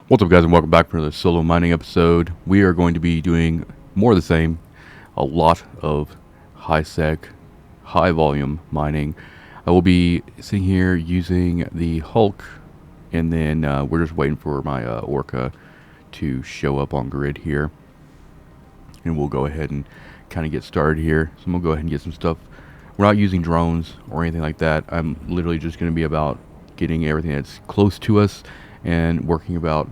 What's up, guys, and welcome back for another solo mining episode. We are going to be doing more of the same, a lot of high-sec, high-volume mining. I will be sitting here using the Hulk, and then we're just waiting for my Orca to show up on grid here. And we'll go ahead and kind of get started here. So I'm going to go ahead and get some stuff. We're not using drones or anything like that. I'm literally just going to be about getting everything that's close to us and working about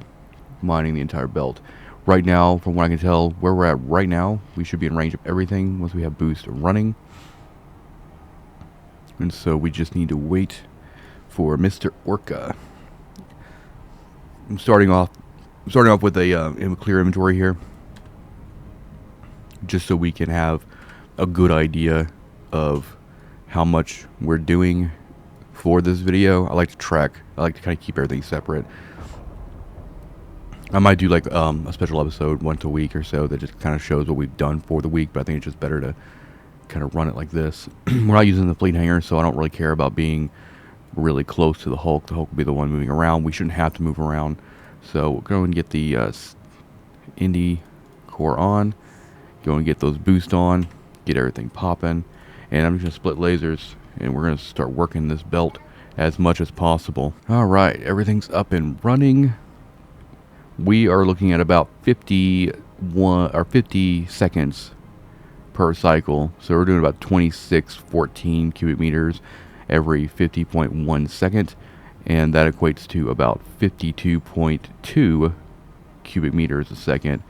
mining the entire belt. Right now, from what I can tell, where we're at right now, we should be in range of everything once we have boost running. And so we just need to wait for Mr. Orca. I'm starting off with a clear inventory here, just so we can have a good idea of how much we're doing for this video. I like to track. I like to kind of keep everything separate. I might do like a special episode once a week or so that just kind of shows what we've done for the week, but I think it's just better to kind of run it like this. We're not using the fleet hangar, so I don't really care about being really close to the Hulk. The Hulk will be the one moving around. We shouldn't have to move around. So we'll go and get the Indy core on, go and get those boost on, get everything popping, and I'm just going to split lasers, and we're going to start working this belt as much as possible. Alright, everything's up and running. We are looking at about 50 seconds per cycle. So we're doing about 2614 cubic meters every 50.1 second. And that equates to about 52.2 cubic meters a second,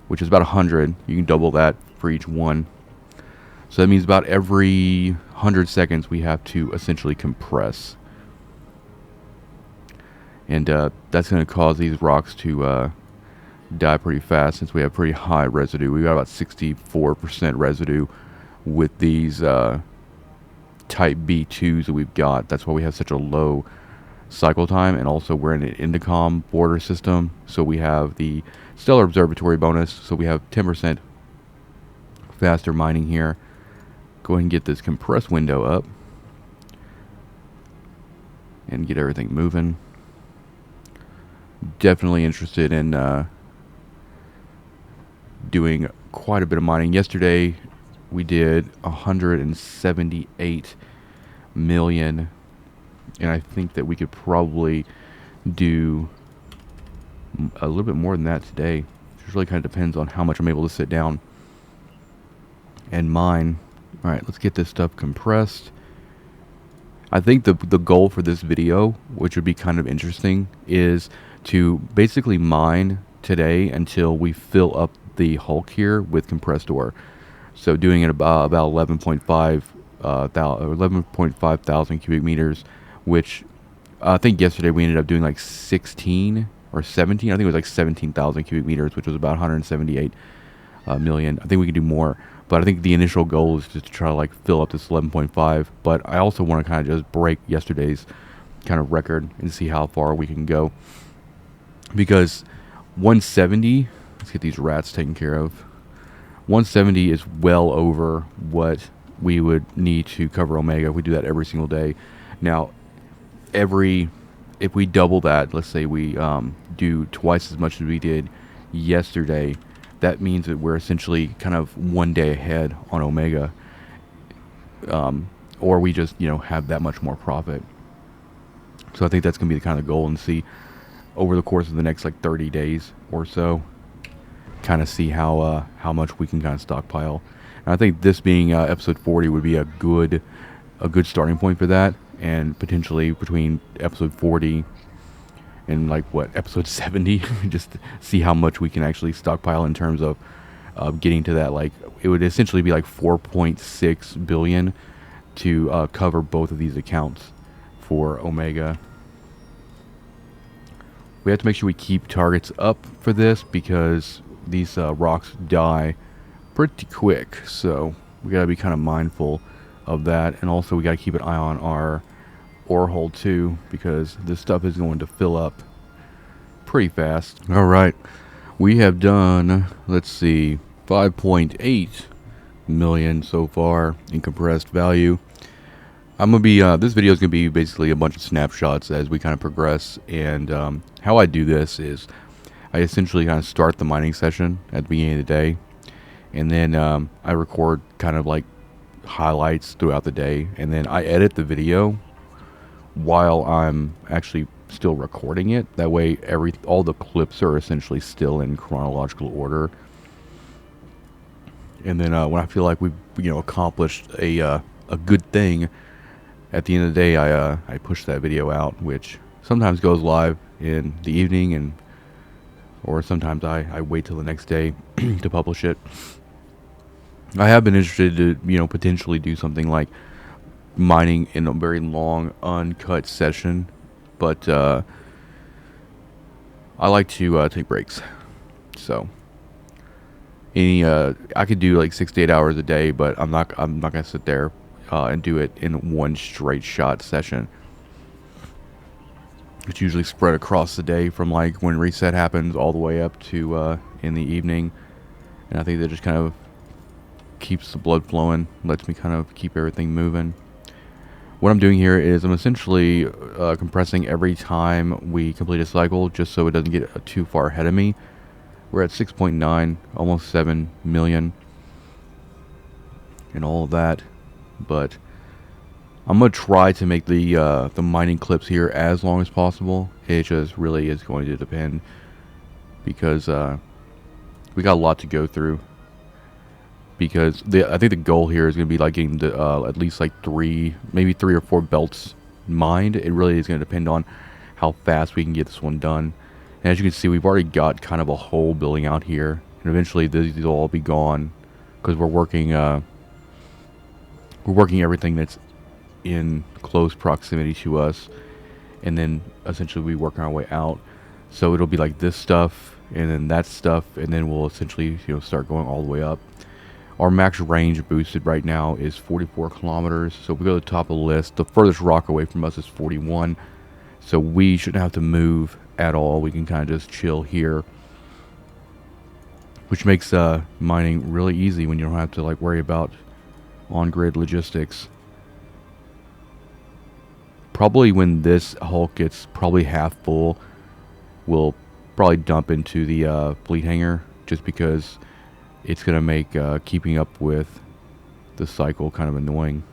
which is about 100. You can double that for each one. So that means about every 100 seconds we have to essentially compress. And that's going to cause these rocks to die pretty fast, since we have pretty high residue. We got about 64% residue with these type B2s that we've got. That's why we have such a low cycle time. And also we're in an Indicom border system, so we have the Stellar Observatory bonus, so we have 10% faster mining here. Go ahead and get this compress window up and get everything moving. Definitely interested in doing quite a bit of mining. Yesterday we did 178 million, and I think that we could probably do a little bit more than that today. It just really kind of depends on how much I'm able to sit down and mine. Alright, let's get this stuff compressed. I think the goal for this video, which would be kind of interesting, is to basically mine today until we fill up the Hulk here with compressed ore. So doing it about 11.5 thousand cubic meters, which I think yesterday we ended up doing like 16 or 17. I think it was like 17,000 cubic meters, which was about 178 million. I think we can do more, but I think the initial goal is just to try to like fill up this 11.5. But I also want to kind of just break yesterday's kind of record and see how far we can go. Because 170, let's get these rats taken care of. 170 is well over what we would need to cover Omega if we do that every single day. Now, if we double that, let's say we do twice as much as we did yesterday, that means that we're essentially kind of one day ahead on Omega. Or we just, have that much more profit. So I think that's going to be the kind of goal, and see over the course of the next like 30 days or so, kind of see how much we can kind of stockpile. And I think this being episode 40 would be a good starting point for that, and potentially between episode 40 and like episode 70, just see how much we can actually stockpile in terms of getting to that. Like, it would essentially be like 4.6 billion to cover both of these accounts for Omega. We have to make sure we keep targets up for this, because these rocks die pretty quick. So we got to be kind of mindful of that. And also we got to keep an eye on our ore hole too, because this stuff is going to fill up pretty fast. Alright, we have done, let's see, 5.8 million so far in compressed value. I'm gonna be this video is gonna be basically a bunch of snapshots as we kind of progress, and how I do this is I essentially kind of start the mining session at the beginning of the day, and then I record kind of like highlights throughout the day, and then I edit the video while I'm actually still recording it. That way all the clips are essentially still in chronological order. And then when I feel like we've accomplished a good thing, at the end of the day I push that video out, which sometimes goes live in the evening, or sometimes I wait till the next day to publish it. I have been interested to potentially do something like mining in a very long uncut session, but I like to take breaks. So I could do like 6 to 8 hours a day, but I'm not gonna sit there and do it in one straight shot session. It's usually spread across the day from like when reset happens all the way up to in the evening, and I think that just kind of keeps the blood flowing, lets me kind of keep everything moving. What I'm doing here is I'm essentially compressing every time we complete a cycle, just so it doesn't get too far ahead of me. We're at 6.9, almost 7 million, and all of that. But I'm gonna try to make the mining clips here as long as possible. It just really is going to depend, because we got a lot to go through. Because I think the goal here is going to be like getting at least like maybe 3 or 4 belts mined. It really is going to depend on how fast we can get this one done. And as you can see, we've already got kind of a hole building out here, and eventually these will all be gone, because we're working everything that's in close proximity to us, and then essentially we work our way out. So it'll be like this stuff, and then that stuff, and then we'll essentially start going all the way up. Our max range boosted right now is 44 kilometers. So if we go to the top of the list, the furthest rock away from us is 41. So we shouldn't have to move at all. We can kind of just chill here, which makes mining really easy when you don't have to like worry about on-grid logistics. Probably when this hulk gets probably half full, we'll probably dump into the fleet hangar, just because it's going to make keeping up with the cycle kind of annoying.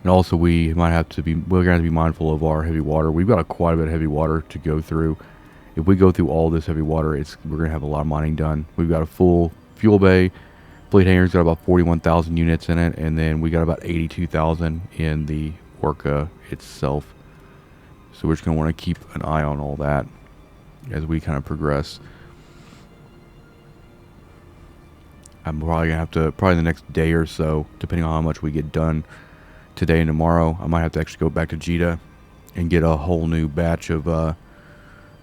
And also we're going to have to be mindful of our heavy water. We've got quite a bit of heavy water to go through. If we go through all this heavy water, we're going to have a lot of mining done. We've got a full fuel bay. Fleet hangar's got about 41,000 units in it, and then we got about 82,000 in the Orca itself. So we're just going to want to keep an eye on all that as we kind of progress. I'm probably going to have to, probably the next day or so, depending on how much we get done today and tomorrow, I might have to actually go back to Jita and get a whole new batch of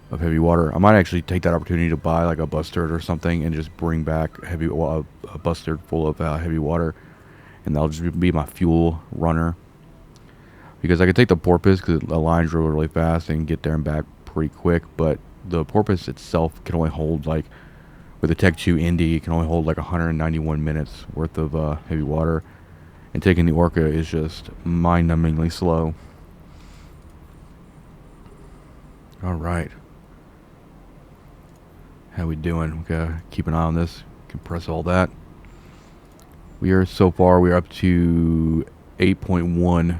heavy water. I might actually take that opportunity to buy like a bustard or something and just bring back a bustard full of heavy water, and that'll just be my fuel runner. Because I could take the porpoise, because it aligns really, really fast and get there and back pretty quick, but the porpoise itself can only hold like, with the Tech 2 Indy, it can only hold like 191 minutes worth of heavy water. And taking the Orca is just mind-numbingly slow. Alright. How we doing? We gotta keep an eye on this. Compress all that. We're up to 8.1.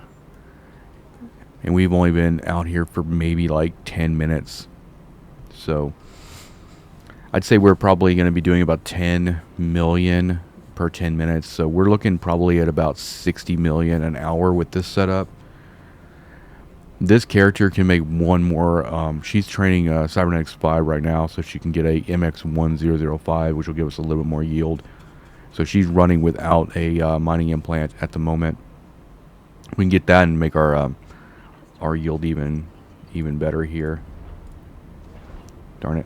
And we've only been out here for maybe like 10 minutes. So I'd say we're probably going to be doing about 10 million per 10 minutes. So we're looking probably at about 60 million an hour with this setup. This character can make one more. She's training Cybernetics 5 right now, so she can get a MX1005, which will give us a little bit more yield. So she's running without a mining implant at the moment. We can get that and make our yield even better here. Darn it.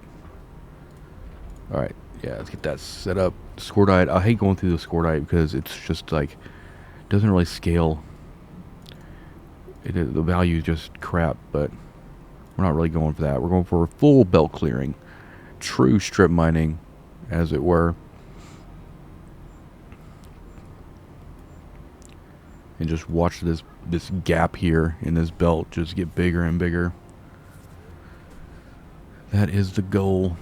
Alright, yeah, let's get that set up. Scordite, I hate going through the Scordite because it's just like, doesn't really scale. The value is just crap, but we're not really going for that. We're going for full belt clearing. True strip mining, as it were. And just watch this gap here in this belt just get bigger and bigger. That is the goal.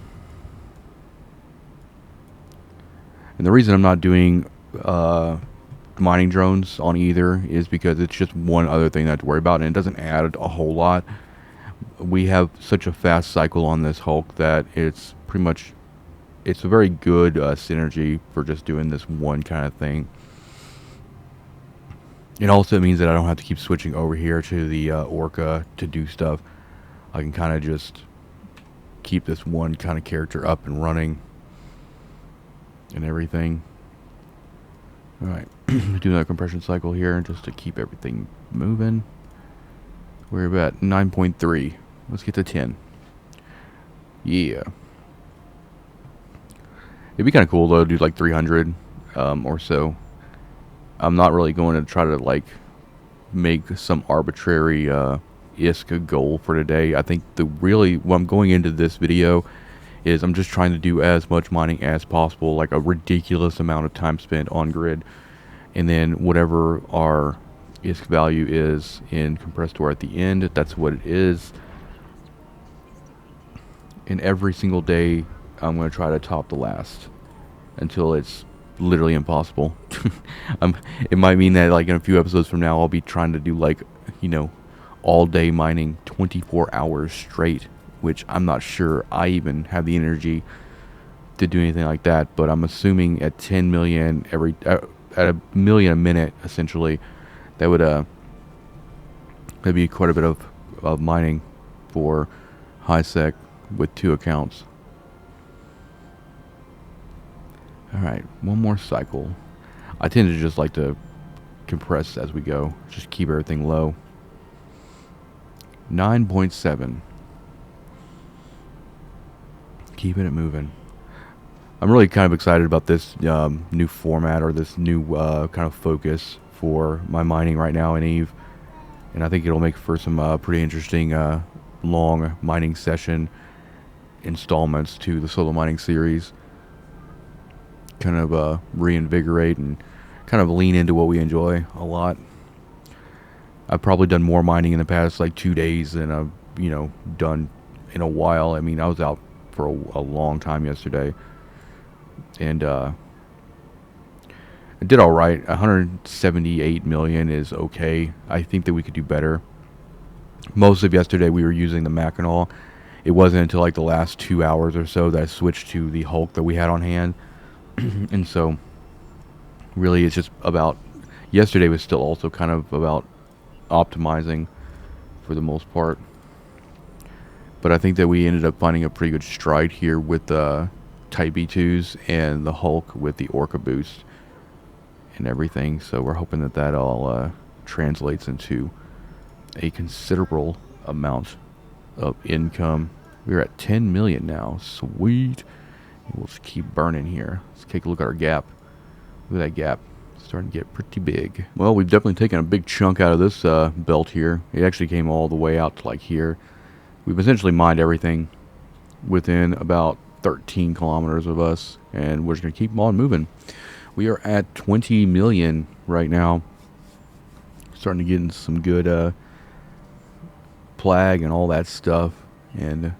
And the reason I'm not doing mining drones on either is because it's just one other thing that I have to worry about, and it doesn't add a whole lot. We have such a fast cycle on this Hulk that it's pretty much, it's a very good synergy for just doing this one kind of thing. It also means that I don't have to keep switching over here to the Orca to do stuff. I can kind of just keep this one kind of character up and running and everything. Alright, do that compression cycle here just to keep everything moving. We're at 9.3. Let's get to 10. Yeah. It'd be kind of cool though to do like 300 or so. I'm not really going to try to like make some arbitrary ISK goal for today. I think what I'm going into this video is I'm just trying to do as much mining as possible, like a ridiculous amount of time spent on grid, and then whatever our ISK value is in Compressor at the end, that's what it is. And every single day I'm going to try to top the last until it's literally impossible. It might mean that like in a few episodes from now I'll be trying to do like, you know, all day mining 24 hours straight, which I'm not sure I even have the energy to do anything like that. But I'm assuming at 10 million at a million a minute, essentially, that would that'd be quite a bit of mining for high sec with 2 accounts. Alright, one more cycle. I tend to just like to compress as we go. Just keep everything low. 9.7. Keeping it moving. I'm really kind of excited about this new format, or this new kind of focus for my mining right now in Eve. And I think it'll make for some pretty interesting long mining session installments to the solo mining series. Kind of reinvigorate and kind of lean into what we enjoy a lot. I've probably done more mining in the past like 2 days than I've, you know, done in a while. I mean, I was out for a long time yesterday, and I did all right. 178 million is okay. I think that we could do better. Most of yesterday we were using the Mackinac. It wasn't until like the last 2 hours or so that I switched to the Hulk that we had on hand. And so really it's just about, yesterday was still also kind of about optimizing for the most part. But I think that we ended up finding a pretty good stride here with the Type B2s and the Hulk with the Orca boost and everything. So we're hoping that that all translates into a considerable amount of income. We're at 10 million now. Sweet. We'll just keep burning here. Let's take a look at our gap. Look at that gap. It's starting to get pretty big. Well, we've definitely taken a big chunk out of this belt here. It actually came all the way out to like here. We've essentially mined everything within about 13 kilometers of us, and we're just going to keep on moving. We are at 20 million right now. Starting to get into some good plag and all that stuff. And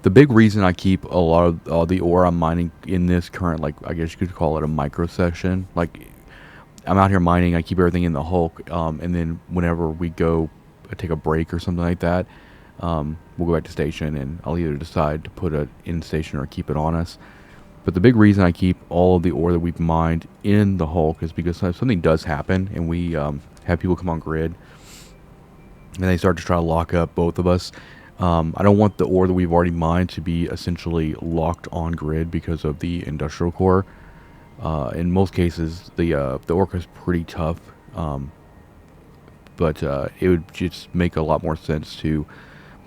the big reason I keep a lot of the ore I'm mining in this current, like, I guess you could call it a micro session. Like, I'm out here mining, I keep everything in the Hulk, and then whenever we go take a break or something like that, we'll go back to station, and I'll either decide to put it in station or keep it on us. But the big reason I keep all of the ore that we've mined in the Hulk is because if something does happen and we have people come on grid and they start to try to lock up both of us, I don't want the ore that we've already mined to be essentially locked on grid because of the industrial core. In most cases, the Orca is pretty tough, but it would just make a lot more sense to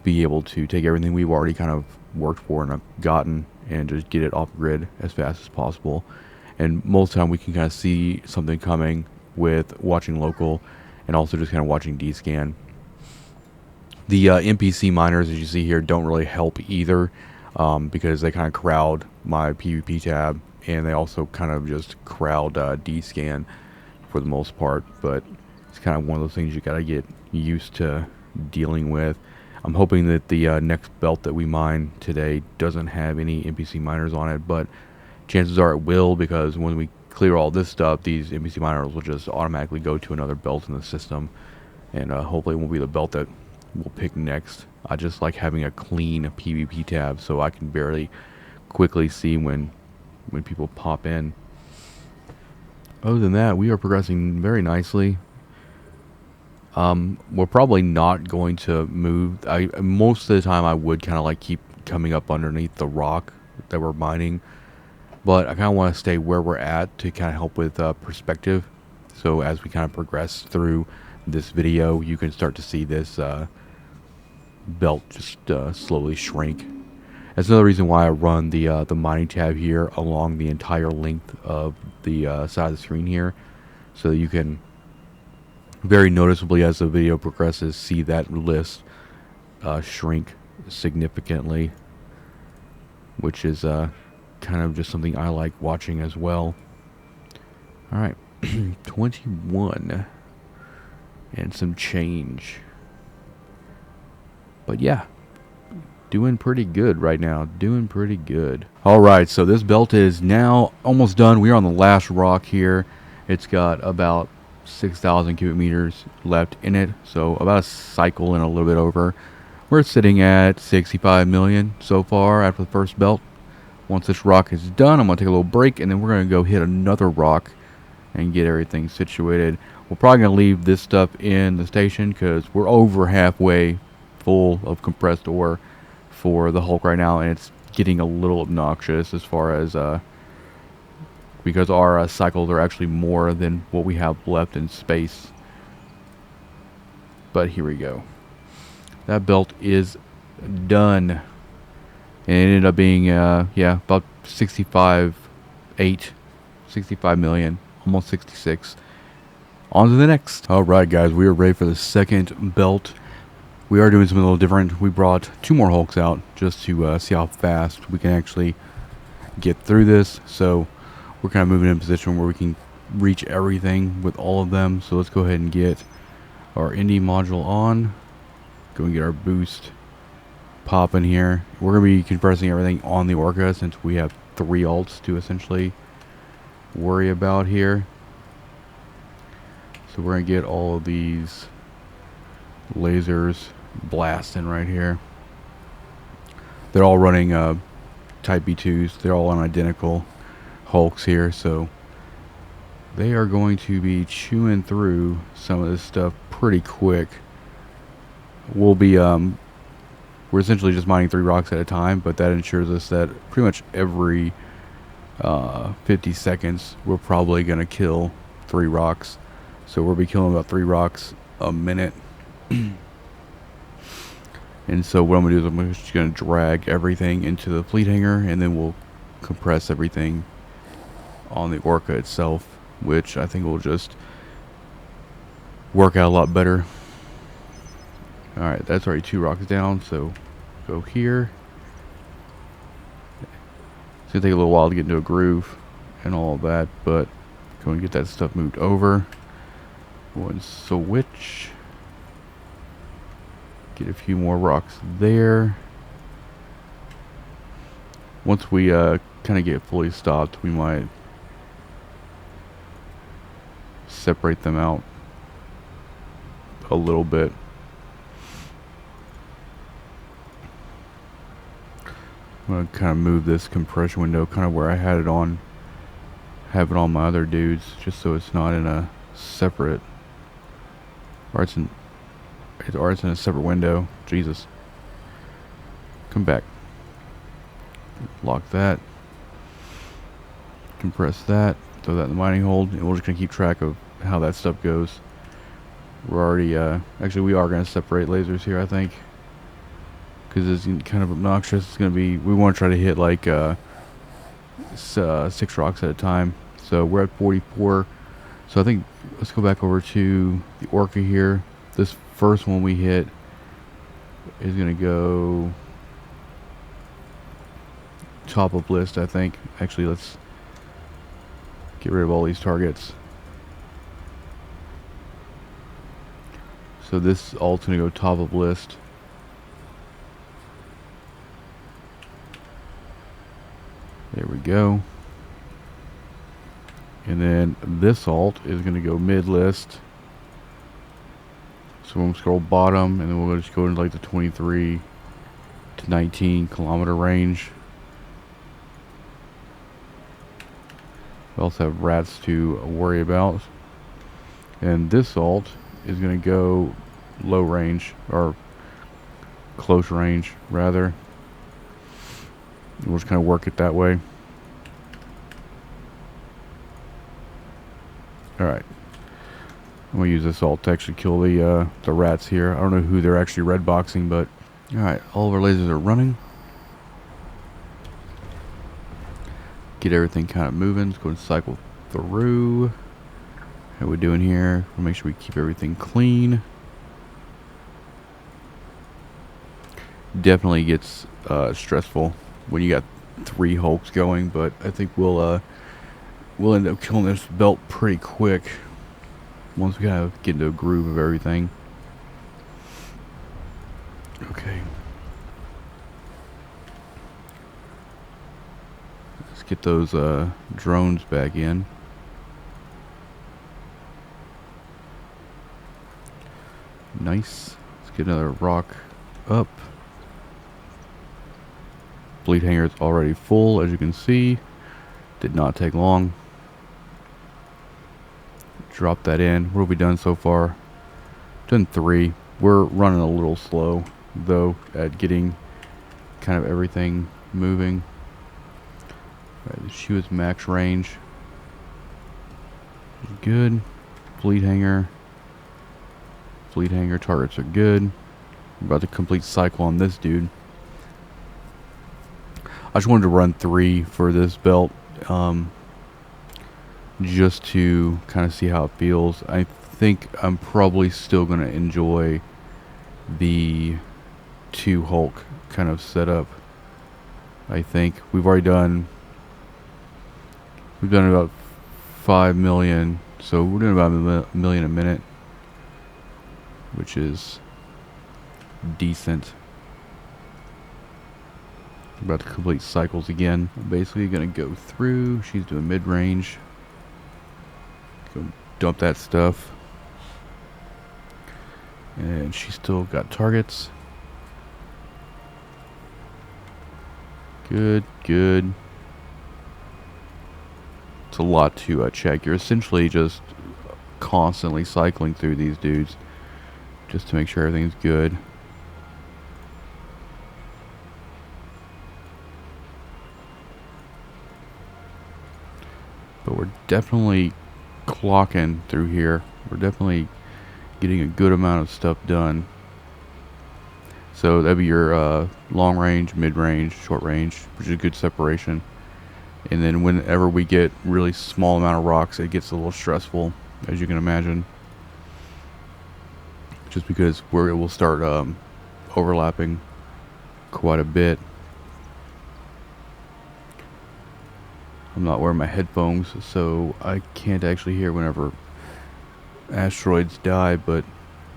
be able to take everything we've already kind of worked for and have gotten and just get it off grid as fast as possible. And most of the time we can kind of see something coming with watching local and also just kind of watching D-scan. The NPC miners, as you see here, don't really help either, because they kind of crowd my PvP tab, and they also kind of just crowd D-scan for the most part. But it's kind of one of those things you gotta get used to dealing with. I'm hoping that the next belt that we mine today doesn't have any NPC miners on it, but chances are it will, because when we clear all this stuff, these NPC miners will just automatically go to another belt in the system, and hopefully it won't be the belt that we'll pick next. I just like having a clean PvP tab so I can barely quickly see when people pop in. Other than that, we are progressing very nicely. We're probably not going to move. Most of the time I would kind of like keep coming up underneath the rock that we're mining, but I kind of want to stay where we're at to kind of help with perspective. So as we kind of progress through this video, you can start to see this belt just slowly shrink. That's another reason why I run the mining tab here along the entire length of the side of the screen here, so that you can very noticeably, as the video progresses, see that list shrink significantly, which is kind of just something I like watching as well. Alright, 21 and some change. But yeah, doing pretty good right now. Doing pretty good. Alright, so this belt is now almost done. We are on the last rock here. It's got about 6,000 cubic meters left in it, so about a cycle and a little bit over. We're sitting at 65 million so far after the first belt. Once this rock is done, I'm going to take a little break, and then we're going to go hit another rock and get everything situated. We're probably going to leave this stuff in the station because we're over halfway full of compressed ore for the Hulk right now, and it's getting a little obnoxious as far as because our cycles are actually more than what we have left in space. But here we go. That belt is done, and it ended up being yeah, about 65 million, almost 66. On to the next. Alright guys, we are ready for the second belt. We are doing something a little different. We brought 2 more Hulks out just to see how fast we can actually get through this. So we're kind of moving in a position where we can reach everything with all of them. So let's go ahead and get our Indy module on. Go and get our boost popping here. We're going to be compressing everything on the Orca since we have 3 alts to essentially worry about here. So we're going to get all of these lasers blasting right here. They're all running Type B2s. They're all on identical Hulks here, so they are going to be chewing through some of this stuff pretty quick. We'll be we're essentially just mining 3 rocks at a time, but that ensures us that pretty much every 50 seconds we're probably gonna kill 3 rocks. So we'll be killing about 3 rocks a minute. And so what I'm gonna do is I'm just gonna drag everything into the fleet hangar, and then we'll compress everything on the Orca itself, which I think will just work out a lot better. Alright, that's already 2 rocks down, so go here. It's gonna take a little while to get into a groove and all of that, but go and get that stuff moved over. Go and switch. Get a few more rocks there. Once we kind of get fully stopped, we might separate them out a little bit. I'm going to kind of move this compression window kind of where I had it on, have it on my other dudes, just so it's not in a separate, or it's in a separate window. Jesus. Come back. Lock that. Compress that. Throw that in the mining hold, and we're just going to keep track of how that stuff goes. We're already, actually we are going to separate lasers here, I think, because it's kind of obnoxious. It's going to be, we want to try to hit like 6 rocks at a time. So we're at 44. So I think, let's go back over to the Orca here. This first one we hit is going to go top of list, I think. Actually, let's get rid of all these targets. So this ult's going to go top of list. There we go. And then this alt is going to go mid list. So we'll scroll bottom, and then we'll just go into like the 23 to 19 kilometer range. We also have rats to worry about. And this alt is going to go low range, or close range rather. We'll just kind of work it that way. Alright. I'm going to use this alt to actually kill the rats here. I don't know who they're actually red boxing, but... Alright, all of our lasers are running. Get everything kind of moving. Let's go and cycle through. How we doing here? We'll make sure we keep everything clean. Definitely gets stressful when you got 3 Hulks going, but I think we'll end up killing this belt pretty quick once we kind of get into a groove of everything. Okay. Let's get those drones back in. Nice. Let's get another rock up. Bleed hanger is already full, as you can see. Did not take long. Drop that in. What have we done so far? Done 3. We're running a little slow, though, at getting kind of everything moving. Right, the shoe is max range. Good. Bleed hanger. Bleed hanger targets are good. I'm about to complete cycle on this dude. I just wanted to run 3 for this belt, just to kind of see how it feels. I think I'm probably still going to enjoy the 2 Hulk kind of setup. I think we've done about 5 million, so we're doing about a million a minute, which is decent. About to complete cycles again. I'm basically gonna go through. She's doing mid-range. Go dump that stuff. And she's still got targets. Good, good. It's a lot to check. You're essentially just constantly cycling through these dudes just to make sure everything's good. But we're definitely clocking through here. We're definitely getting a good amount of stuff done. So that'd be your long range, mid range, short range, which is a good separation. And then whenever we get really small amount of rocks, it gets a little stressful, as you can imagine. Just because it will start overlapping quite a bit. I'm not wearing my headphones, so I can't actually hear whenever asteroids die, but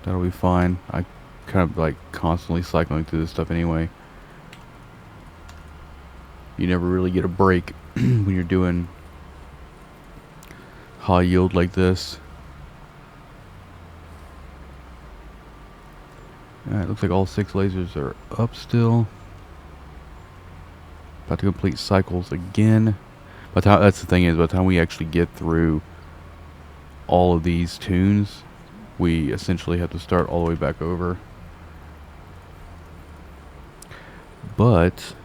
that'll be fine. I kind of like constantly cycling through this stuff anyway. You never really get a break when you're doing high yield like this. Alright, looks like all 6 lasers are up still. About to complete cycles again. But that's the thing is, by the time we actually get through all of these tunes, we essentially have to start all the way back over. But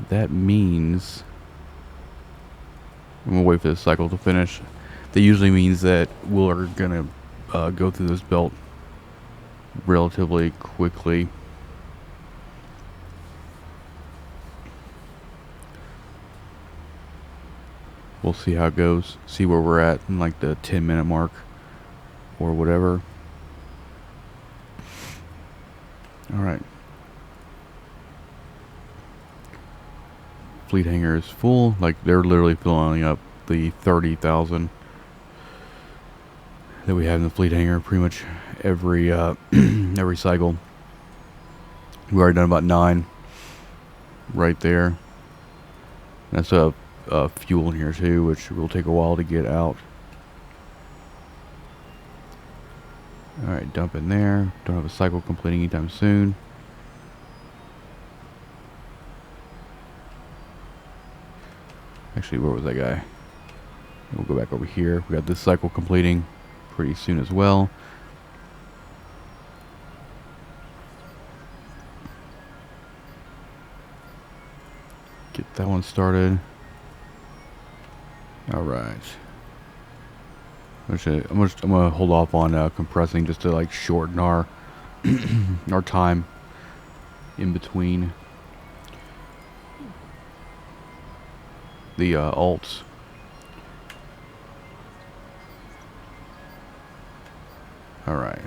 that means I'm gonna wait for this cycle to finish. That usually means that we're gonna go through this belt relatively quickly. We'll see how it goes. See where we're at in like the 10-minute mark or whatever. Alright. Fleet hangar is full. Like they're literally filling up the 30,000 that we have in the fleet hangar pretty much every every cycle. We've already done about 9 right there. And I still have fuel in here too, which will take a while to get out. Alright, dump in there. Don't have a cycle completing anytime soon. Actually, where was that guy? We'll go back over here. We got this cycle completing pretty soon as well. Get that one started. Alright. I'm gonna hold off on compressing just to like shorten our our time in between the alts. Alright.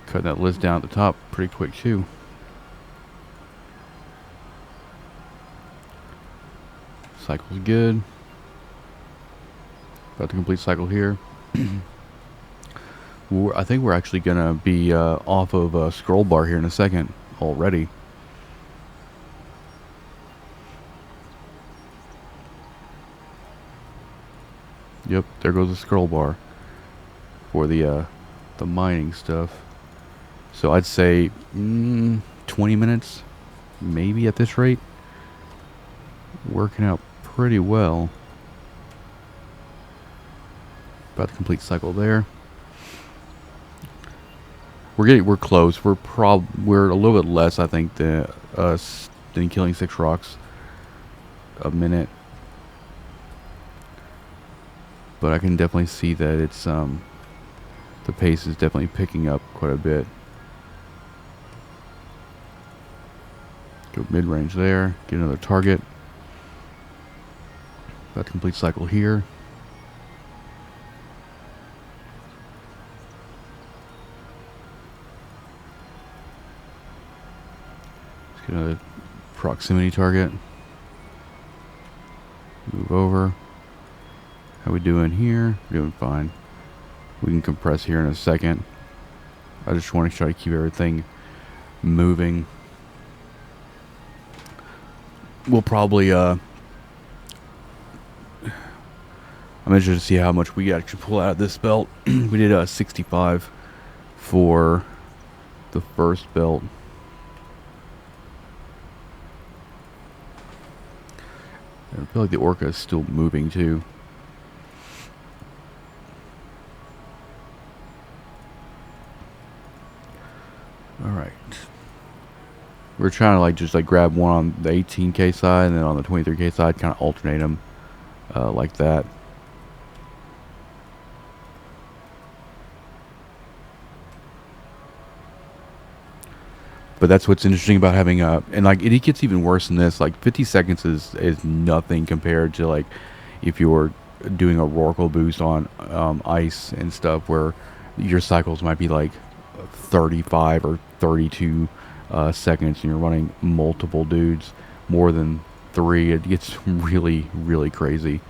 Cut that list down at the top pretty quick too. Cycle's good. About to complete cycle here. I think we're actually gonna be off of a scroll bar here in a second already. Yep, there goes the scroll bar for the mining stuff. So I'd say 20 minutes, maybe at this rate. Working out pretty well. About to complete cycle there. We're close. We're a little bit less, I think, than killing 6 rocks a minute. But I can definitely see that it's the pace is definitely picking up quite a bit. Go mid-range there. Get another target. About to complete cycle here. Let's get another proximity target. Move over. How we doing here? We're doing fine. We can compress here in a second. I just want to try to keep everything moving. We'll probably I'm interested to see how much we actually pull out of this belt. We did 65 for the first belt. I feel like the Orca is still moving too. Alright. We're trying to just grab one on the 18K side and then on the 23K side, kind of alternate them like that. But that's what's interesting about having and it gets even worse than this. 50 seconds is nothing compared to if you were doing a Rorqual boost on ice and stuff, where your cycles might be 35 or 32 seconds, and you're running multiple dudes, more than 3. It gets really, really crazy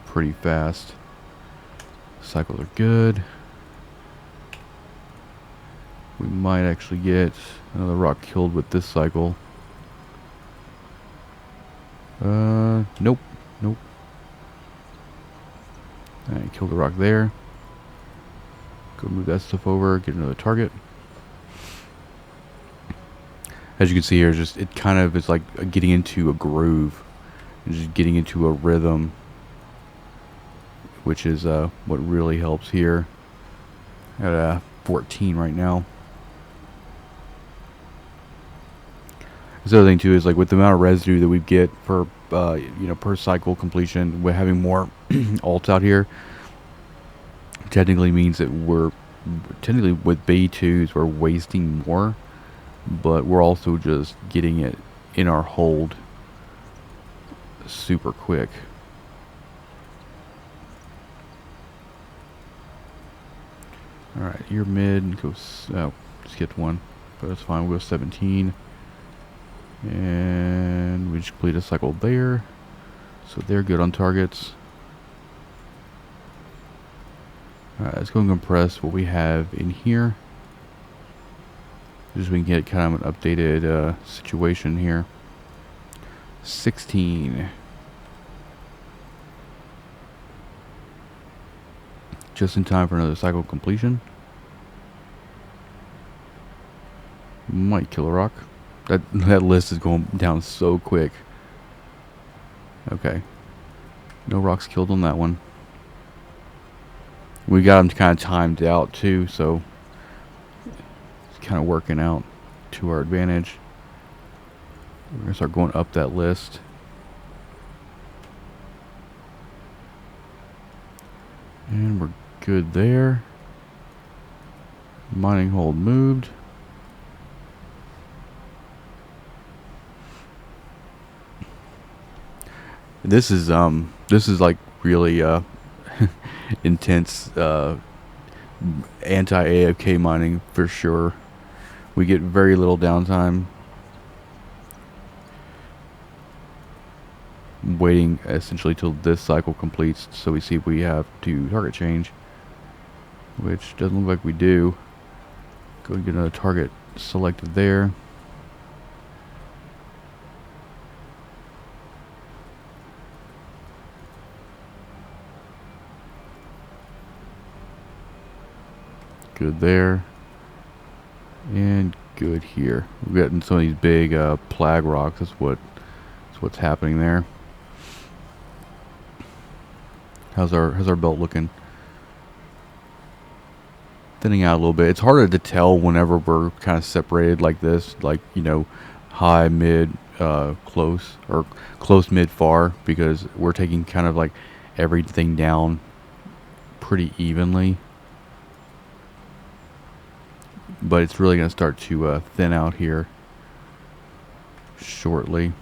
pretty fast. Cycles are good. We might actually get another rock killed with this cycle. Nope. Alright, killed the rock there. Go move that stuff over, get another target. As you can see here, it kind of is like getting into a groove, just getting into a rhythm, which is what really helps here. At 14 right now. This other thing too is with the amount of residue that we get for per cycle completion, we're having more alts out here. Technically means that we're with B2s we're wasting more, but we're also just getting it in our hold super quick. Alright, you're mid. Go, skipped one, but that's fine. We'll go 17. And we just complete a cycle there. So they're good on targets. Alright, let's go and compress what we have in here. Just so we can get kind of an updated situation here. 16. Just in time for another cycle completion. Might kill a rock. That list is going down so quick. Okay. No rocks killed on that one. We got them kind of timed out too, so it's kind of working out to our advantage. We're going to start going up that list. And we're good there. Mining hold moved. This is like really intense anti-AFK mining for sure. We get very little downtime. Waiting essentially till this cycle completes so we see if we have to target change, which doesn't look like we do. Go and get another target selected there. Good there. And good here. We're getting some of these big plag rocks. That's what's happening there. How's our belt looking? Thinning out a little bit. It's harder to tell whenever we're kind of separated like this, like, you know, high, mid, close, or close, mid, far, because we're taking kind of like everything down pretty evenly. But it's really going to start to thin out here shortly.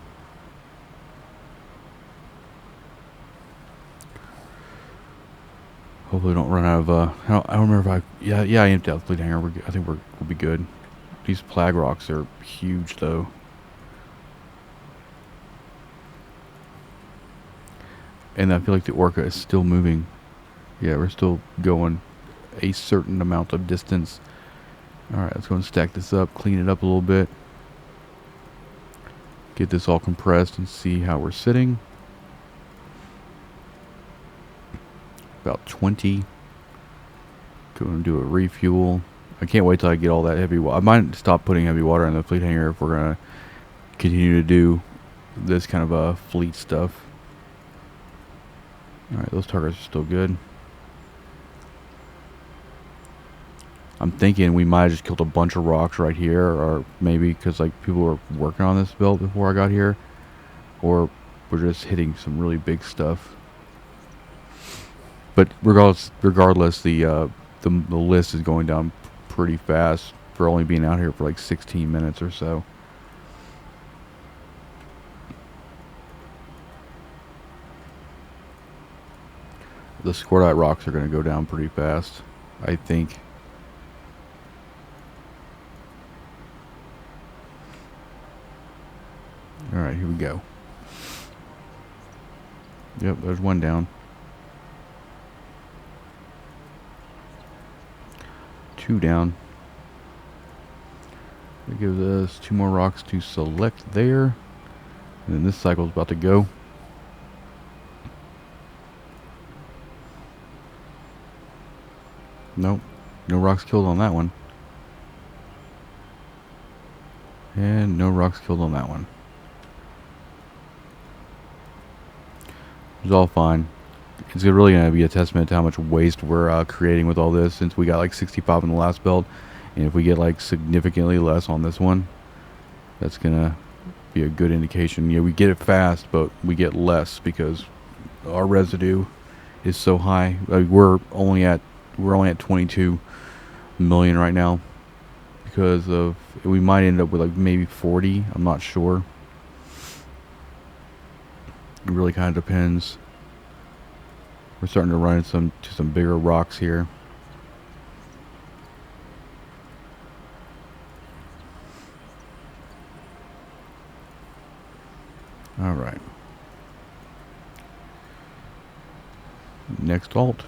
Hopefully, don't run out of. I don't remember if I. Yeah, I emptied out the fleet hangar. I think we'll be good. These plag rocks are huge, though. And I feel like the Orca is still moving. Yeah, we're still going a certain amount of distance. Alright, let's go and stack this up, clean it up a little bit. Get this all compressed and see how we're sitting. About 20. Go and do a refuel. I can't wait till I get all that heavy water. I might stop putting heavy water in the fleet hangar if we're going to continue to do this kind of fleet stuff. Alright, those targets are still good. I'm thinking we might have just killed a bunch of rocks right here, or maybe because like people were working on this belt before I got here, or we're just hitting some really big stuff. But regardless, the list is going down pretty fast for only being out here for like 16 minutes or so. The Scordite rocks are going to go down pretty fast, I think. Alright, here we go. Yep, there's one down. 2 down. That gives us 2 more rocks to select there. And then this cycle's about to go. Nope. No rocks killed on that one. And no rocks killed on that one. It's all fine. It's really going to be a testament to how much waste we're creating with all this, since we got like 65 in the last build. And if we get like significantly less on this one, that's going to be a good indication. Yeah, we get it fast, but we get less because our residue is so high. We're only at 22 million right now, because of, we might end up with like maybe 40. I'm not sure. It really kind of depends. We're starting to run into some bigger rocks here. All right. Next alt.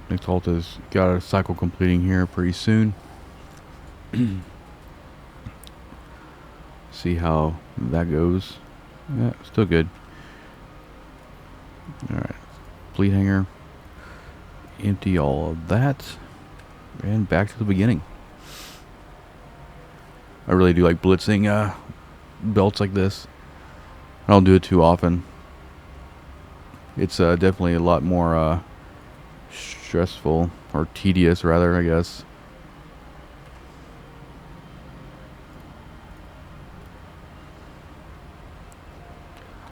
Next alt has got a cycle completing here pretty soon. See how that goes. Yeah, still good. Alright. Fleet hangar. Empty all of that. And back to the beginning. I really do like blitzing belts like this. I don't do it too often. It's definitely a lot more stressful, or tedious rather, I guess.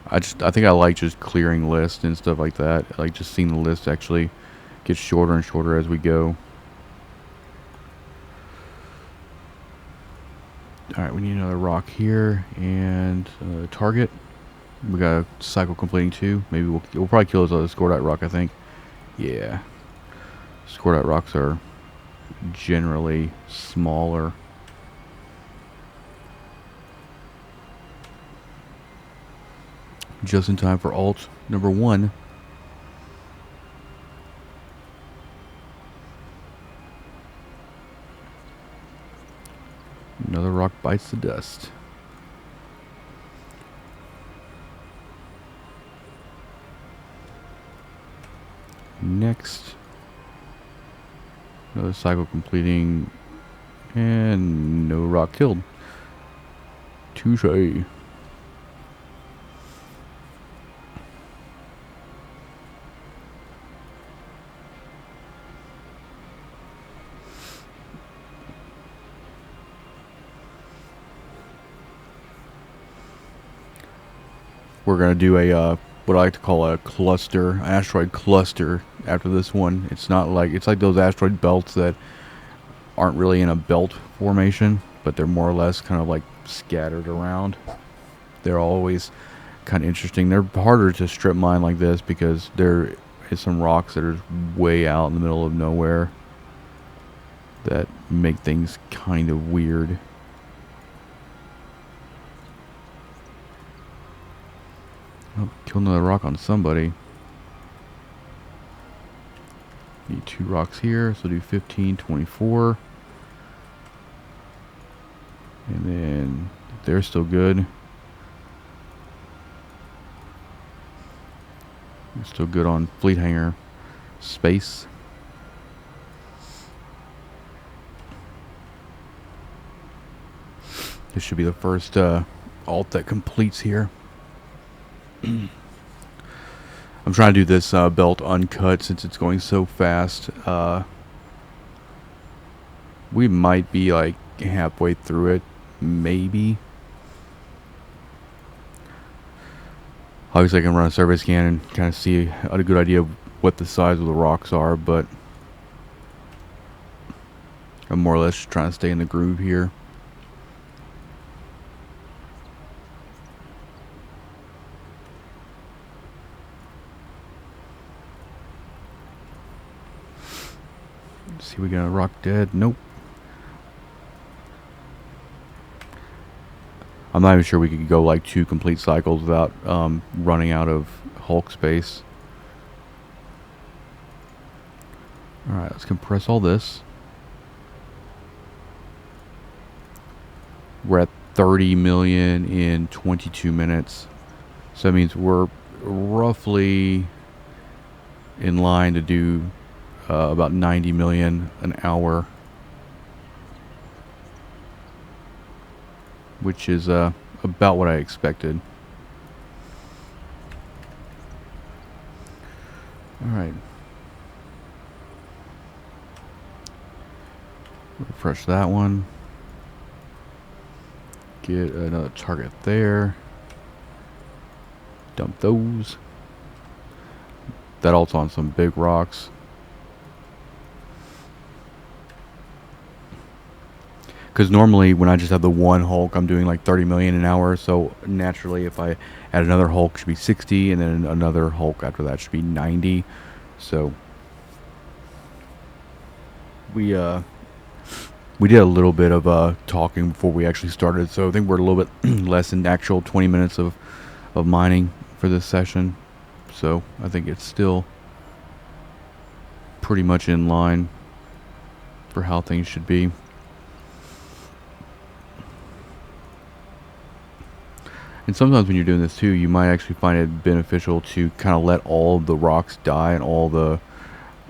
I think I like just clearing lists and stuff like that. I like just seeing the list actually get shorter and shorter as we go. Alright, we need another rock here and target. We got a cycle completing 2. Maybe we'll probably kill this other Scordite rock, I think. Yeah. Scordite rocks are generally smaller. Just in time for alt number 1. Another rock bites the dust. Next, another cycle completing, and no rock killed. Touché. We're gonna do a what I like to call a cluster, asteroid cluster after this one. It's like those asteroid belts that aren't really in a belt formation, but they're more or less kind of like scattered around. They're always kind of interesting. They're harder to strip mine like this because there is some rocks that are way out in the middle of nowhere that make things kind of weird. Oh, kill another rock on somebody. Need 2 rocks here, so do 15, 24. And then they're still good. We're still good on fleet hangar space. This should be the first alt that completes here. I'm trying to do this belt uncut since it's going so fast. We might be like halfway through it, maybe. Obviously I can run a survey scan and kind of see a good idea of what the size of the rocks are, but I'm more or less trying to stay in the groove here. See, we got a rock dead. Nope. I'm not even sure we could go like 2 complete cycles without running out of Hulk space. Alright, let's compress all this. We're at 30 million in 22 minutes. So that means we're roughly in line to do about 90 million an hour, which is about what I expected. Alright. Refresh that one. Get another target there. Dump those. That also on some big rocks. Because normally when I just have the one Hulk, I'm doing like 30 million an hour. So naturally, if I add another Hulk, it should be 60, and then another Hulk after that should be 90. So we did a little bit of talking before we actually started. So I think we're a little bit less than actual 20 minutes of mining for this session. So I think it's still pretty much in line for how things should be. And sometimes when you're doing this too, you might actually find it beneficial to kind of let all of the rocks die and all the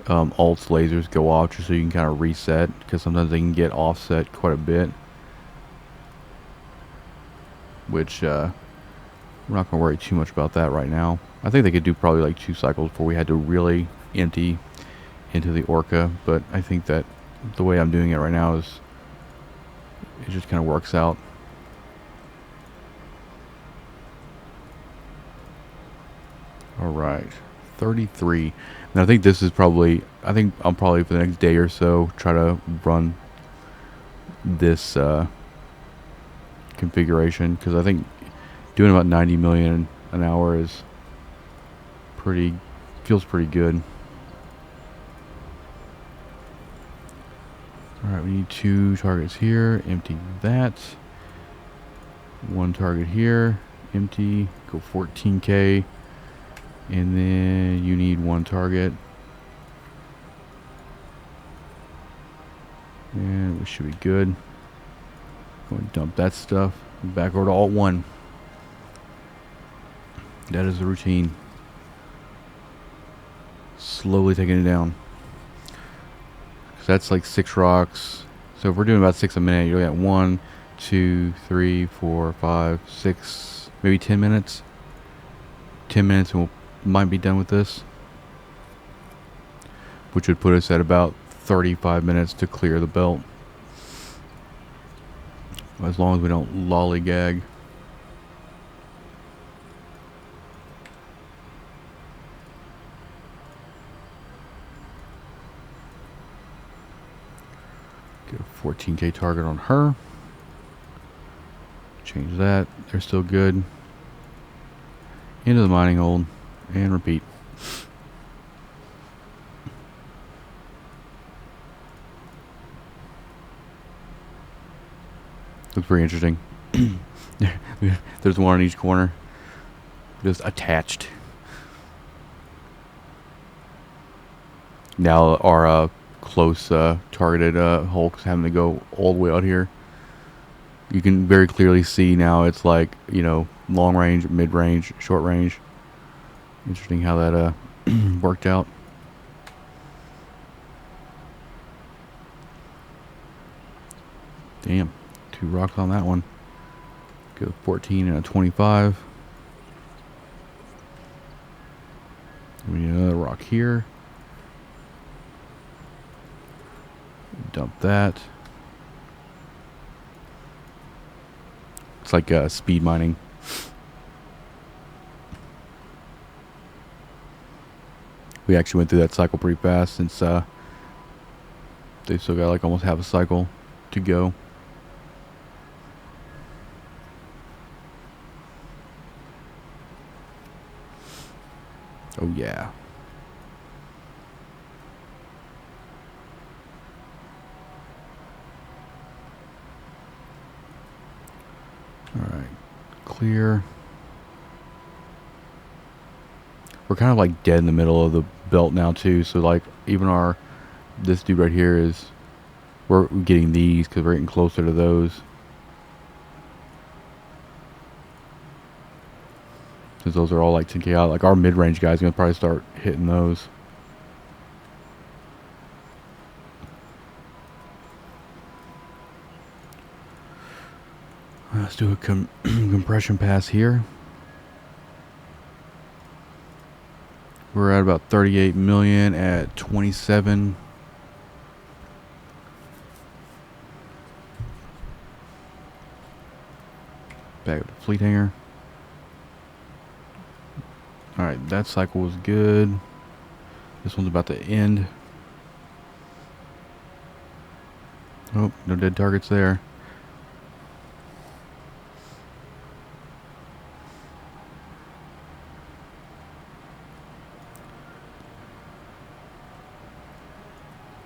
alts lasers go off, just so you can kind of reset, because sometimes they can get offset quite a bit. Which we're not going to worry too much about that right now. I think they could do probably like 2 cycles before we had to really empty into the Orca, but I think that the way I'm doing it right now is it just kind of works out. Alright, 33. And I think this is probably, I think I'll probably for the next day or so try to run this configuration, because I think doing about 90 million an hour is feels pretty good. Alright, we need 2 targets here, empty that. 1 target here, empty, go 14k. And then you need 1 target. And we should be good. Go and dump that stuff. Back over to alt 1. That is the routine. Slowly taking it down. So that's like 6 rocks. So if we're doing about 6 a minute, you're looking at 1, 2, 3, 4, 5, 6, maybe 10 minutes. 10 minutes and we'll might be done with this, which would put us at about 35 minutes to clear the belt, as long as we don't lollygag. Get a 14k target on her. Change that. They're still good. Into the mining hold. And repeat. Looks pretty interesting. There's one on each corner. Just attached. Now our close targeted Hulk's having to go all the way out here. You can very clearly see now it's like, you know, long range, mid range, short range. Interesting how that worked out. Damn, 2 rocks on that one. Go 14 and a 25. We need another rock here. Dump that. It's like speed mining. We actually went through that cycle pretty fast, since they still got like almost half a cycle to go. Oh yeah. Alright, clear. We're kind of like dead in the middle of the belt now too, so like even this dude right here is, we're getting these because we're getting closer to those. Since those are all like 10k out, like our mid-range guys are gonna probably start hitting those. Let's do a compression pass here. We're at about 38 million at 27. Back up to fleet hangar. Alright, that cycle was good. This one's about to end. Oh, no dead targets there.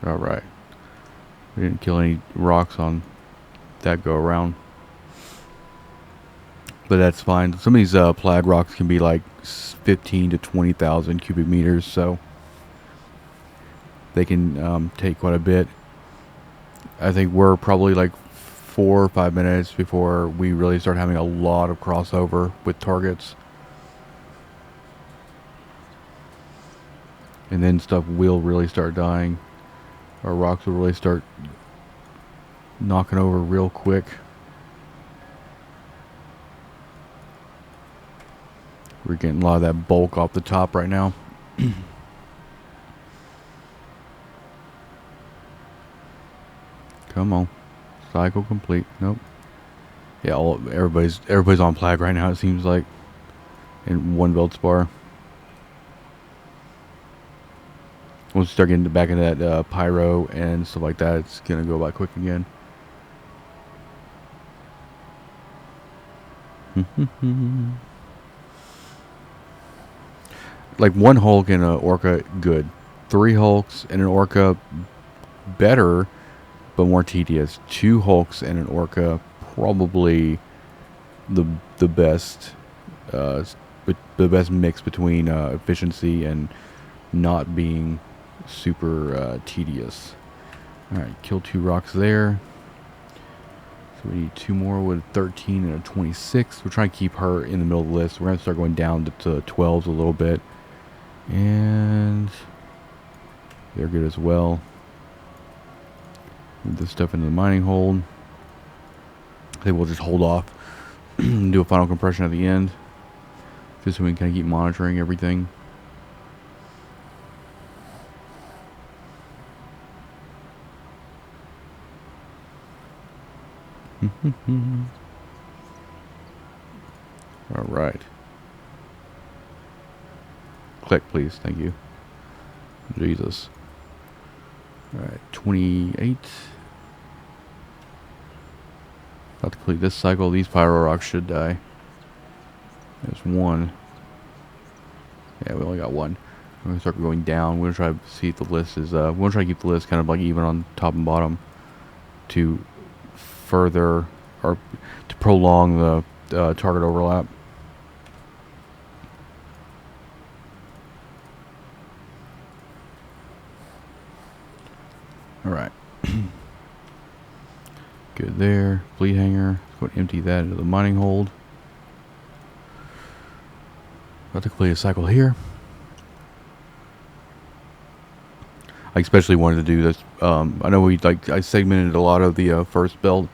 Alright. We didn't kill any rocks on that go around. But that's fine. Some of these plague rocks can be like 15 to 20,000 cubic meters, so they can take quite a bit. I think we're probably like 4 or 5 minutes before we really start having a lot of crossover with targets. And then stuff will really start dying. Our rocks will really start knocking over real quick. We're getting a lot of that bulk off the top right now. Come on. Cycle complete. Nope. Yeah, everybody's on plag right now, it seems like. In one build spar. Once we start getting back into that pyro and stuff like that, it's gonna go by quick again. Like 1 Hulk and an Orca, good. 3 Hulks and an Orca, better, but more tedious. 2 Hulks and an Orca, probably the best, the best mix between efficiency and not being super tedious. Alright, kill 2 rocks there. So we need 2 more with a 13 and a 26. We're trying to keep her in the middle of the list. We're going to start going down to 12s a little bit. And they're good as well. Move this stuff into the mining hold. I think we'll just hold off and do a final compression at the end. Just so we can kind of keep monitoring everything. All right. Click, please. Thank you. Jesus. All right. 28. About to complete this cycle. These pyro rocks should die. There's 1. Yeah, we only got 1. We're gonna start going down. We're gonna try to see if the list is. We're gonna try to keep the list kind of like even on top and bottom to further or to prolong the target overlap. All right. Good there. Fleet hanger. Let's go and empty that into the mining hold. About to complete a cycle here. I especially wanted to do this. I know I segmented a lot of the first build,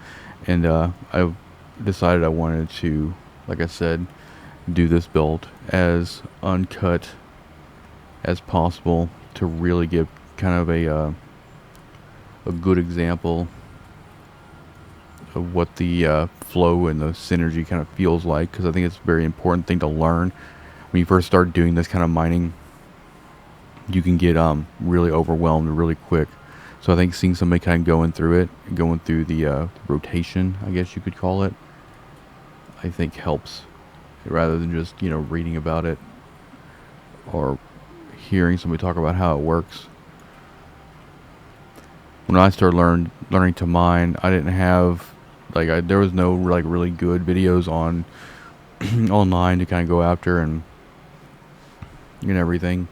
and I decided I wanted to, like I said, do this build as uncut as possible to really give kind of a good example of what the flow and the synergy kind of feels like, because I think it's a very important thing to learn when you first start doing this kind of mining. You can get really overwhelmed really quick. So I think seeing somebody kind of going through it, going through the rotation, I guess you could call it, I think helps, rather than just, you know, reading about it or hearing somebody talk about how it works. When I started learning to mine, I didn't have there was no really good videos on online to kind of go after and everything.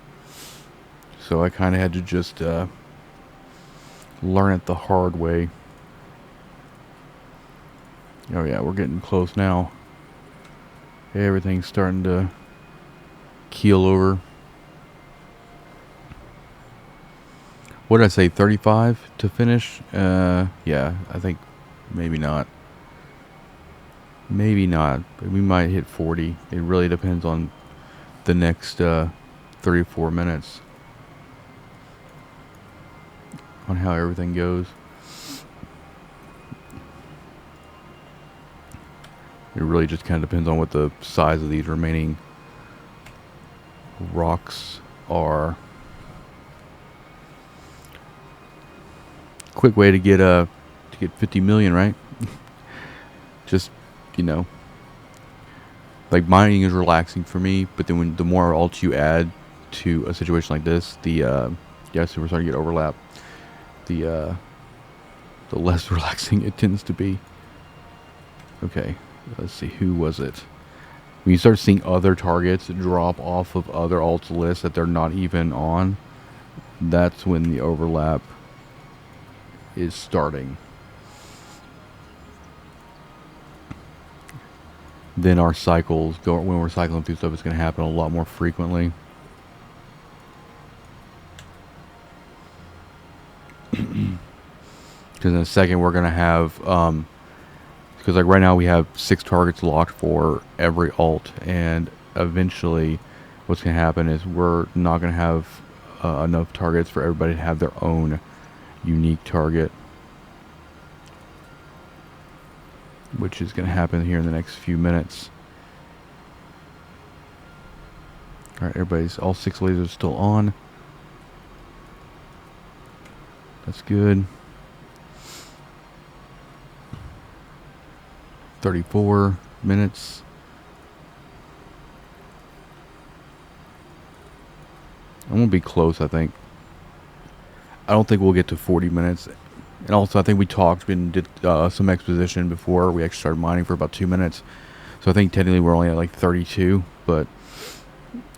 So I kind of had to just learn it the hard way. Oh yeah, we're getting close now. Everything's starting to keel over. What did I say, 35 to finish? Yeah, I think maybe not. Maybe not, but we might hit 40. It really depends on the next 34 minutes. On how everything goes. It really just kind of depends on what the size of these remaining rocks are. Quick way to get 50 million, right? Just, you know, like mining is relaxing for me, but then the more alts you add to a situation like this, so we're starting to get overlap. The less relaxing it tends to be. Okay, let's see, who was it? When you start seeing other targets drop off of other alts lists that they're not even on, that's when the overlap is starting. then our cycles go when we're cycling through stuff. It's going to happen a lot more frequently. Because in a second we're going to have because like right now we have 6 targets locked for every alt, and eventually what's going to happen is we're not going to have enough targets for everybody to have their own unique target, which is going to happen here in the next few minutes. Alright, all 6 lasers still on. That's good. 34 minutes. I'm gonna be close, I think. I don't think we'll get to 40 minutes. And also, I think we talked and did some exposition before we actually started mining for about 2 minutes. So I think technically we're only at like 32, but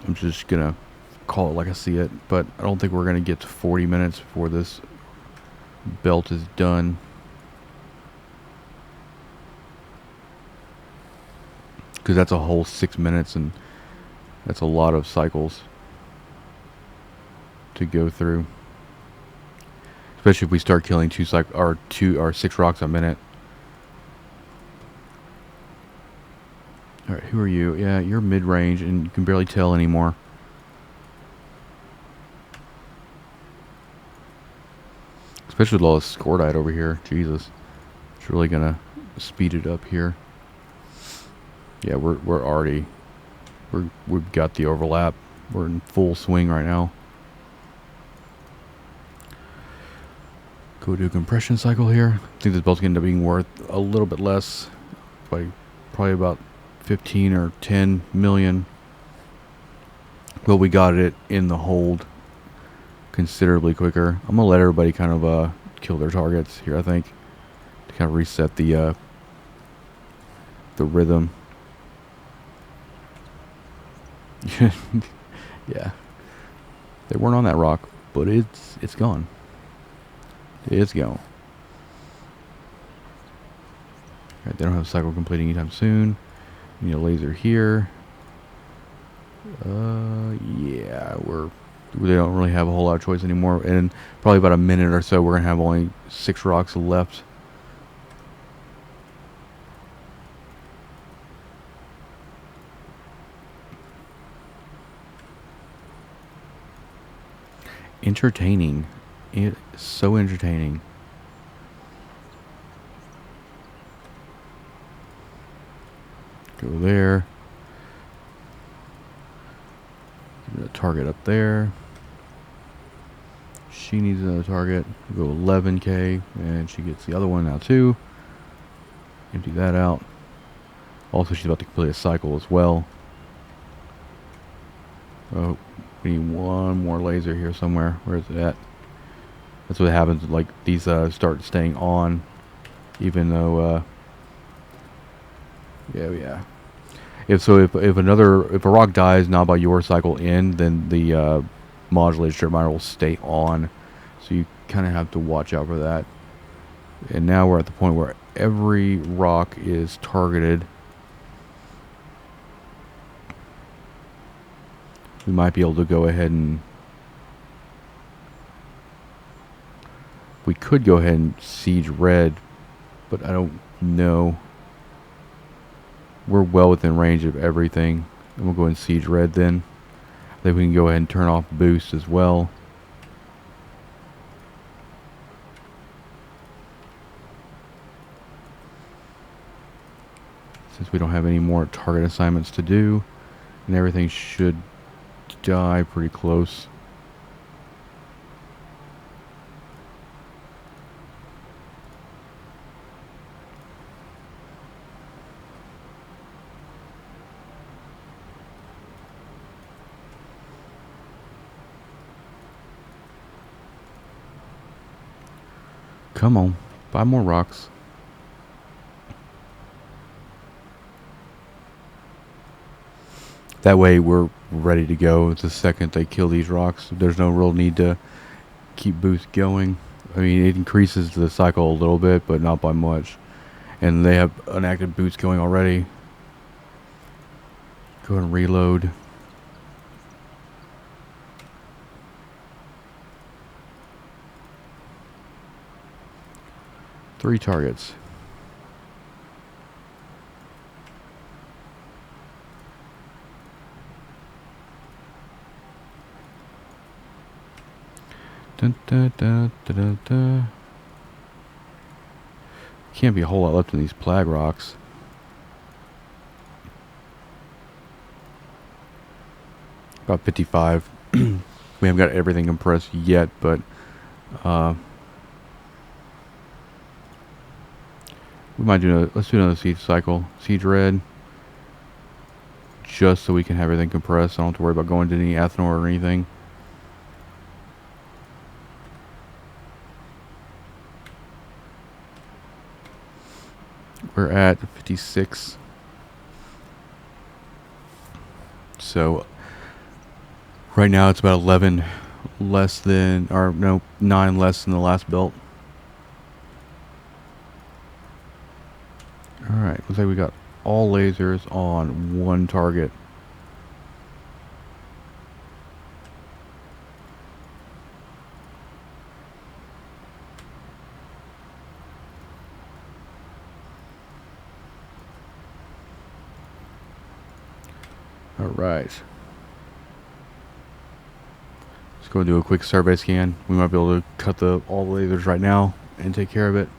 I'm just gonna call it like I see it. But I don't think we're gonna get to 40 minutes before this belt is done. Because that's a whole 6 minutes, and that's a lot of cycles to go through. Especially if we start killing 6 rocks a minute. Alright, who are you? Yeah, you're mid-range and you can barely tell anymore. Especially with all the scordite over here. Jesus. It's really gonna speed it up here. Yeah, we've got the overlap. We're in full swing right now. Go do a compression cycle here. I think this belt's gonna end up being worth a little bit less, probably about 15 or 10 million. But we got it in the hold considerably quicker. I'm gonna let everybody kind of kill their targets here, I think, to kind of reset the rhythm. Yeah, they weren't on that rock, but it's gone. It's gone. Alright, they don't have a cycle completing anytime soon. We need a laser here. Yeah, they don't really have a whole lot of choice anymore. And in probably about a minute or so, we're gonna have only 6 rocks left. Entertaining. It's so entertaining. Go there. Give it a target up there. She needs another target. We'll go 11k, and she gets the other one now too. Empty that out. Also, she's about to complete a cycle as well. Oh, we need one more laser here somewhere. Where is it at? That's what happens. Like these start staying on, even though. Yeah. If a rock dies not by your cycle end, then the modulated strip miner will stay on. So you kind of have to watch out for that. And now we're at the point where every rock is targeted. We might be able to go ahead and... We could go ahead and siege red, but I don't know. We're well within range of everything. And we'll go ahead and siege red then. I think we can go ahead and turn off boost as well. Since we don't have any more target assignments to do. And everything should die pretty close. Come on, 5 more rocks. That way we're ready to go the second they kill these rocks. There's no real need to keep boost going. I mean, it increases the cycle a little bit, but not by much. And they have an active boost going already. Go ahead and reload. Three targets. Dun, dun, dun, dun, dun, dun. Can't be a whole lot left in these plag rocks. About 55. We haven't got everything compressed yet, but we might do let's do another siege cycle. Siege red. Just so we can have everything compressed. I don't have to worry about going to any ethanol or anything. We're at 56. So right now it's about 11 less than, or no, 9 less than the last belt. Alright, looks like we got all lasers on one target. Alright. Let's go do a quick survey scan. We might be able to cut all the lasers right now and take care of it.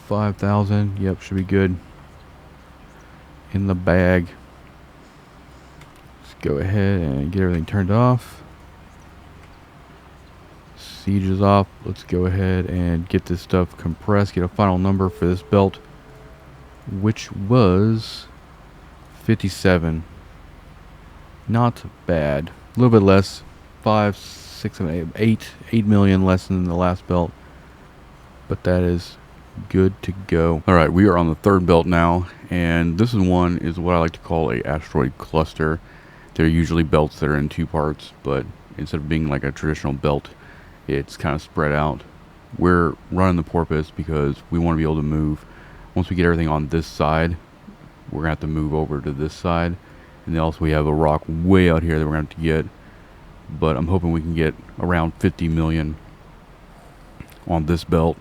5,000. Yep, should be good. In the bag. Let's go ahead and get everything turned off. Siege is off. Let's go ahead and get this stuff compressed. Get a final number for this belt, which was 57. Not bad. A little bit less. 5, 6, 7, 8 million less than the last belt. But that is good to go. Alright, we are on the third belt now, and this one is what I like to call a asteroid cluster. They're usually belts that are in two parts, but instead of being like a traditional belt, it's kind of spread out. We're running the porpoise because we want to be able to move. Once we get everything on this side, we're gonna have to move over to this side. And then also we have a rock way out here that we're going to have to get. But I'm hoping we can get around 50 million on this belt.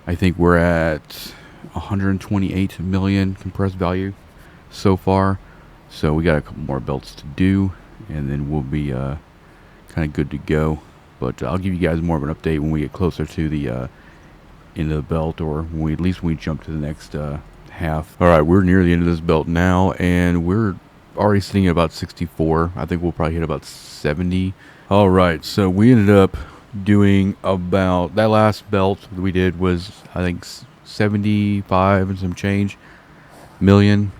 I think we're at 128 million compressed value so far. So we got a couple more belts to do, and then we'll be kind of good to go. But I'll give you guys more of an update when we get closer to the end of the belt, or when at least when we jump to the next half. All right, we're near the end of this belt now, and we're already sitting at about 64. I think we'll probably hit about 70. All right, so we ended up doing about, that last belt we did was I think 75 and some change million.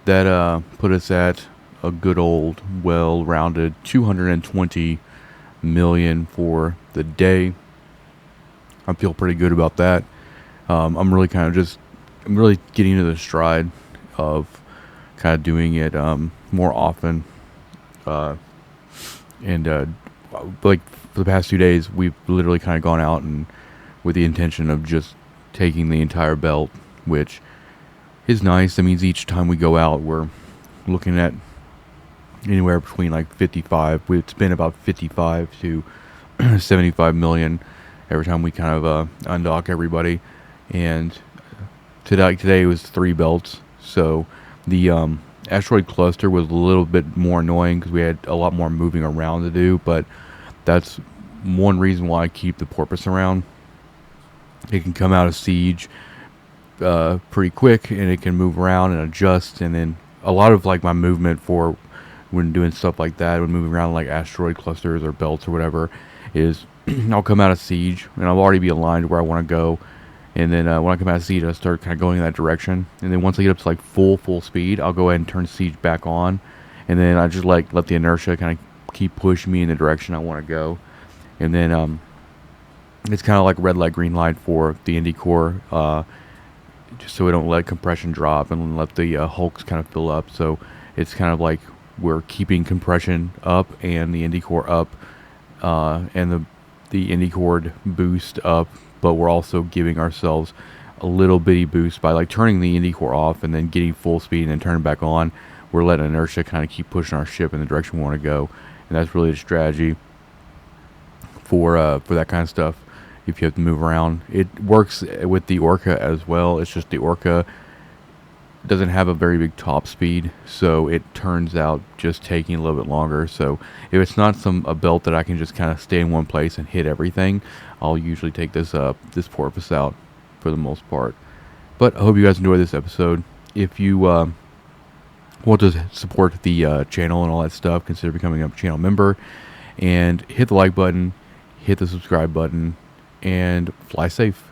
That put us at a good old well-rounded 220 million for the day. I feel pretty good about that. I'm really I'm really getting into the stride of kind of doing it more often, like for the past 2 days we've literally kind of gone out and with the intention of just taking the entire belt, which is nice. That means each time we go out we're looking at anywhere between like 55, it's been about 55 to 75 million every time we kind of undock everybody. And today was 3 belts, so the asteroid cluster was a little bit more annoying because we had a lot more moving around to do, but that's one reason why I keep the porpoise around. It can come out of siege pretty quick, and it can move around and adjust, and then a lot of like my movement for when doing stuff like that, when moving around like asteroid clusters or belts or whatever, is I'll come out of siege and I'll already be aligned where I want to go. And then when I come out of siege, I start kind of going in that direction. And then once I get up to like full speed, I'll go ahead and turn siege back on. And then I just like let the inertia kind of keep pushing me in the direction I want to go. And then it's kind of like red light, green light for the Indy core, just so we don't let compression drop and let the hulks kind of fill up. So it's kind of like we're keeping compression up and the Indy core up, and the Indy core boost up. But we're also giving ourselves a little bitty boost by like turning the Indy core off and then getting full speed and then turning back on. we're letting inertia kind of keep pushing our ship in the direction we want to go, and that's really the strategy for that kind of stuff. If you have to move around, it works with the Orca as well. It's just the Orca doesn't have a very big top speed, so it turns out just taking a little bit longer. So if it's not a belt that I can just kind of stay in one place and hit everything, I'll usually take this porpoise out for the most part. But I hope you guys enjoyed this episode. If you want to support the channel and all that stuff, consider becoming a channel member, and hit the like button, hit the subscribe button, and fly safe.